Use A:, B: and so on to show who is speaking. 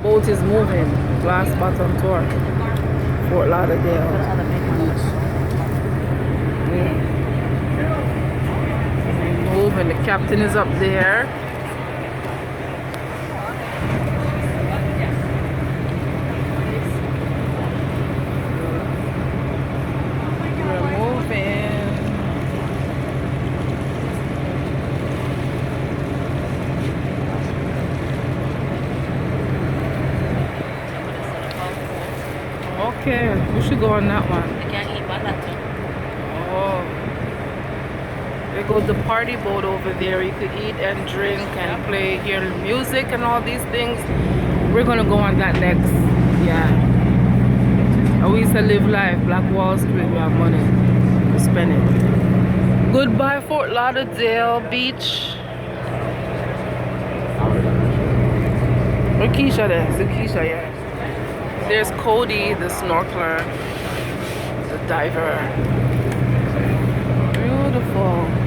A: Boat is moving. Glass bottom tour. Fort Lauderdale Beach. Moving. The captain is up there. Okay, we should go on that one. Oh, there goes the party boat over there. You could eat and drink and play, hear music and all these things. We're gonna go on that next. Yeah. And we used to live life, Black Wall Street. We have money to spend it. Goodbye, Fort Lauderdale Beach. Where's Keisha there? Is it Keisha? Yeah. There's Cody, the snorkeler, the diver. Beautiful.